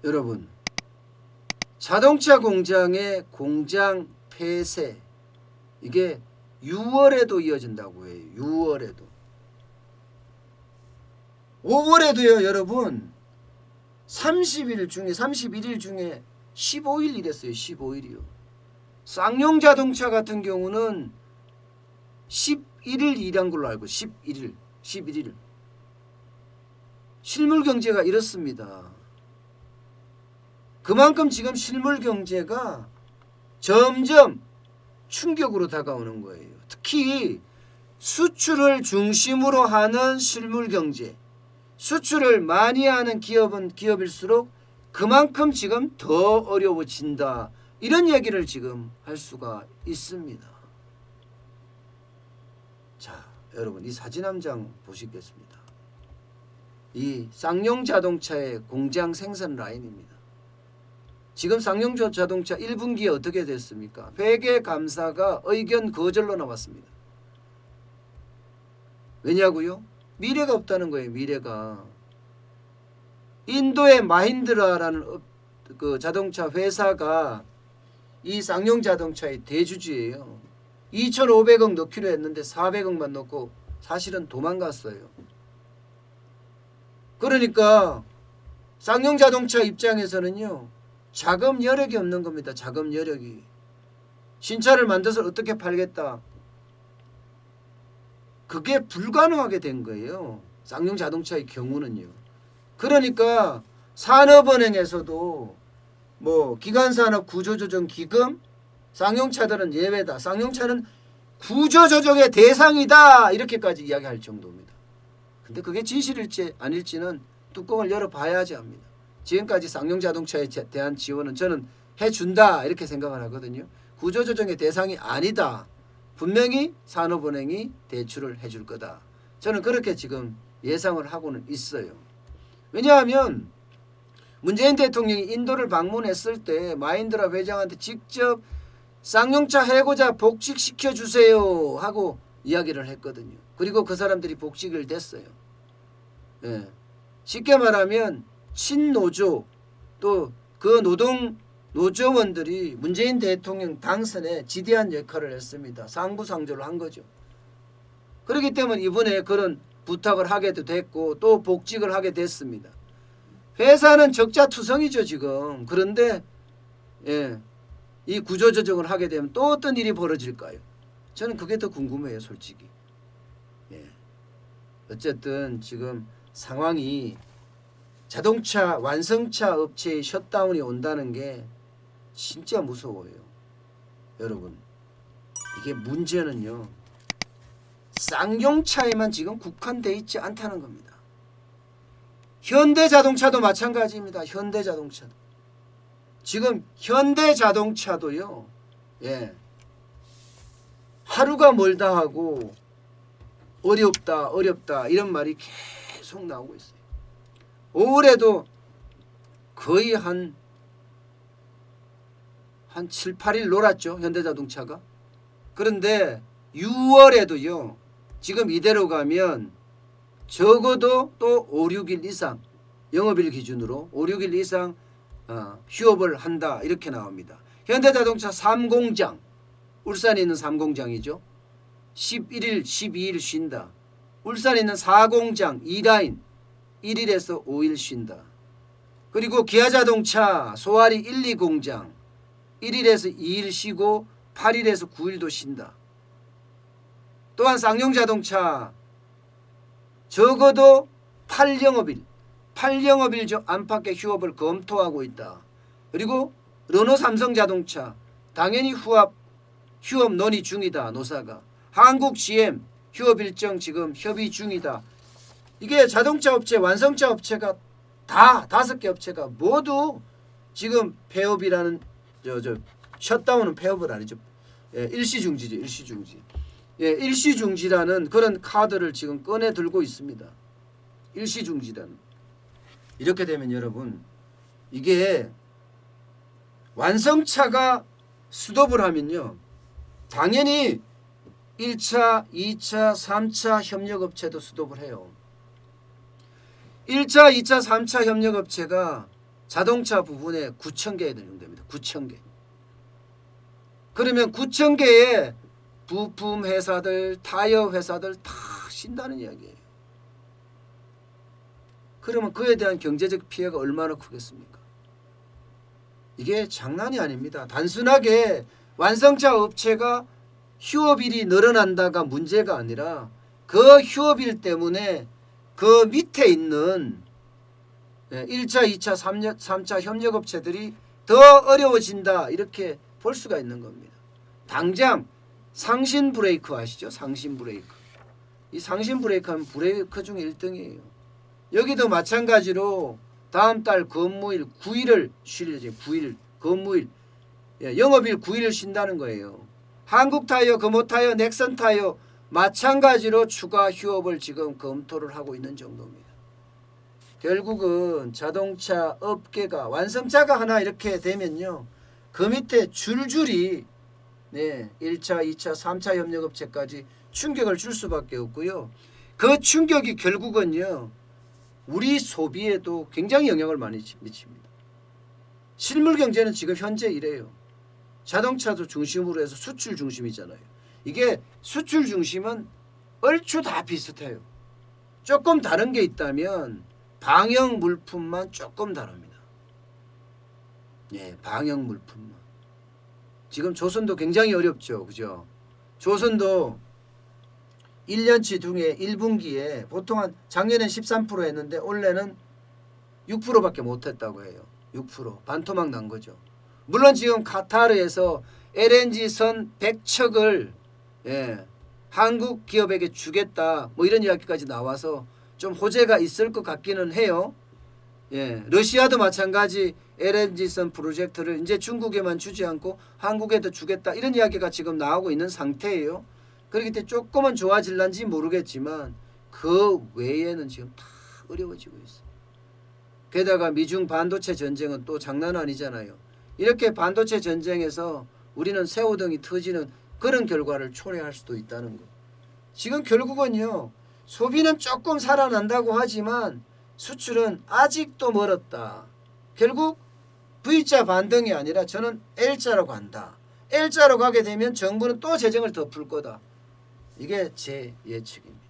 여러분, 자동차 공장의 공장 폐쇄, 이게 6월에도 이어진다고 해요. 6월에도. 5월에도요 여러분, 31일 중에 15일 이랬어요. 15일이요. 쌍용 자동차 같은 경우는 11일 일한 걸로 알고, 11일. 실물 경제가 이렇습니다. 그만큼 지금 실물 경제가 점점 충격으로 다가오는 거예요. 특히 수출을 중심으로 하는 실물 경제, 수출을 많이 하는 기업은 기업일수록 그만큼 지금 더 어려워진다. 이런 얘기를 지금 할 수가 있습니다. 자, 여러분 이 사진 한 장 보시겠습니다. 이 쌍용 자동차의 공장 생산 라인입니다. 지금 쌍용 자동차 1분기에 어떻게 됐습니까? 회계 감사가 의견 거절로 나왔습니다. 왜냐고요? 미래가 없다는 거예요. 미래가. 인도의 마힌드라라는 그 자동차 회사가 이 쌍용 자동차의 대주주예요. 2,500억 넣기로 했는데 400억만 넣고 사실은 도망갔어요. 그러니까 쌍용 자동차 입장에서는요, 자금 여력이 없는 겁니다. 자금 여력이. 신차를 만들어서 어떻게 팔겠다. 그게 불가능하게 된 거예요. 쌍용 자동차의 경우는요. 그러니까 산업은행에서도 뭐 기간산업 구조조정 기금, 쌍용차들은 예외다. 쌍용차는 구조조정의 대상이다. 이렇게까지 이야기할 정도입니다. 근데 그게 진실일지 아닐지는 뚜껑을 열어봐야지 합니다. 지금까지 쌍용 자동차에 대한 지원은 저는 해준다 이렇게 생각을 하거든요. 구조조정의 대상이 아니다. 분명히 산업은행이 대출을 해줄 거다. 저는 그렇게 지금 예상을 하고는 있어요. 왜냐하면 문재인 대통령이 인도를 방문했을 때 마힌드라 회장한테 직접 쌍용차 해고자 복직시켜주세요 하고 이야기를 했거든요. 그리고 그 사람들이 복직을 됐어요. 예. 쉽게 말하면 친노조 또 그 노조원들이 문재인 대통령 당선에 지대한 역할을 했습니다. 상부상조를 한 거죠. 그렇기 때문에 이번에 그런 부탁을 하게도 됐고 또 복직을 하게 됐습니다. 회사는 적자투성이죠 지금. 그런데 예, 이 구조조정을 하게 되면 또 어떤 일이 벌어질까요? 저는 그게 더 궁금해요 솔직히. 예. 어쨌든 지금 상황이 자동차 완성차 업체의 셧다운이 온다는 게 진짜 무서워요. 여러분, 이게 문제는요, 쌍용차에만 지금 국한되어 있지 않다는 겁니다. 현대자동차도 마찬가지입니다. 현대자동차도. 지금 현대자동차도요, 예, 하루가 멀다 하고 어렵다 이런 말이 계속 나오고 있어요. 5월에도 거의 한 7, 8일 놀았죠. 현대자동차가. 그런데 6월에도요. 지금 이대로 가면 적어도 또 5, 6일 이상 영업일 기준으로 5, 6일 이상 휴업을 한다. 이렇게 나옵니다. 현대자동차 3공장, 울산에 있는 3공장이죠. 11일, 12일 쉰다. 울산에 있는 4공장 2라인 1일에서 5일 쉰다. 그리고 기아자동차 소아리 1, 2공장 1일에서 2일 쉬고 8일에서 9일도 쉰다. 또한 쌍용자동차 적어도 8영업일 중 안팎의 휴업을 검토하고 있다. 그리고 르노 삼성자동차 당연히 휴업 논의 중이다. 노사가. 한국 GM 휴업 일정 지금 협의 중이다. 이게 자동차 업체, 완성차 업체가 다 5개 업체가 모두 지금 폐업이라는 셧다운은 폐업은 아니죠. 예, 일시중지죠. 일시중지. 예, 일시중지라는 그런 카드를 지금 꺼내 들고 있습니다. 일시중지라는. 이렇게 되면 여러분, 이게 완성차가 스톱을 하면요, 당연히 1차, 2차, 3차 협력업체도 스톱을 해요. 1차, 2차, 3차 협력업체가 자동차 부분에 9,000개에 해당됩니다. 9,000개. 그러면 9,000개의 부품 회사들, 타이어 회사들 다 쉰다는 이야기예요. 그러면 그에 대한 경제적 피해가 얼마나 크겠습니까? 이게 장난이 아닙니다. 단순하게 완성차 업체가 휴업일이 늘어난다가 문제가 아니라 그 휴업일 때문에 그 밑에 있는 1차, 2차, 3차 협력업체들이 더 어려워진다 이렇게 볼 수가 있는 겁니다. 당장 상신 브레이크 아시죠? 상신 브레이크. 이 상신 브레이크 하면 브레이크 중에 1등이에요. 여기도 마찬가지로 다음 달 근무일 9일을 쉬려지 9일 근무일 영업일 9일을 쉰다는 거예요. 한국타이어, 금호타이어, 넥슨타이어 마찬가지로 추가 휴업을 지금 검토를 하고 있는 정도입니다. 결국은 자동차 업계가 완성차가 하나 이렇게 되면요. 그 밑에 줄줄이 1차, 2차, 3차 협력업체까지 충격을 줄 수밖에 없고요. 그 충격이 결국은요. 우리 소비에도 굉장히 영향을 많이 미칩니다. 실물 경제는 지금 현재 이래요. 자동차도 중심으로 해서 수출 중심이잖아요. 이게 수출 중심은 얼추 다 비슷해요. 조금 다른 게 있다면 방역 물품만 조금 다릅니다. 방역 물품만. 지금 조선도 굉장히 어렵죠. 그죠? 조선도 1년치 중에 1분기에 보통 한 작년엔 13% 했는데 올해는 6%밖에 못했다고 해요. 6% 반토막 난 거죠. 물론 지금 카타르에서 LNG선 100척을 한국 기업에게 주겠다 뭐 이런 이야기까지 나와서 좀 호재가 있을 것 같기는 해요. 러시아도 마찬가지 LNG선 프로젝트를 이제 중국에만 주지 않고 한국에도 주겠다 이런 이야기가 지금 나오고 있는 상태예요. 그렇기 때문에 조금은 좋아질란지 모르겠지만 그 외에는 지금 다 어려워지고 있어요. 게다가 미중 반도체 전쟁은 또 장난 아니잖아요. 이렇게 반도체 전쟁에서 우리는 새우등이 터지는 그런 결과를 초래할 수도 있다는 거. 지금 결국은요. 소비는 조금 살아난다고 하지만 수출은 아직도 멀었다. 결국 V자 반등이 아니라 저는 L자로 간다. L자로 가게 되면 정부는 또 재정을 더 풀 거다. 이게 제 예측입니다.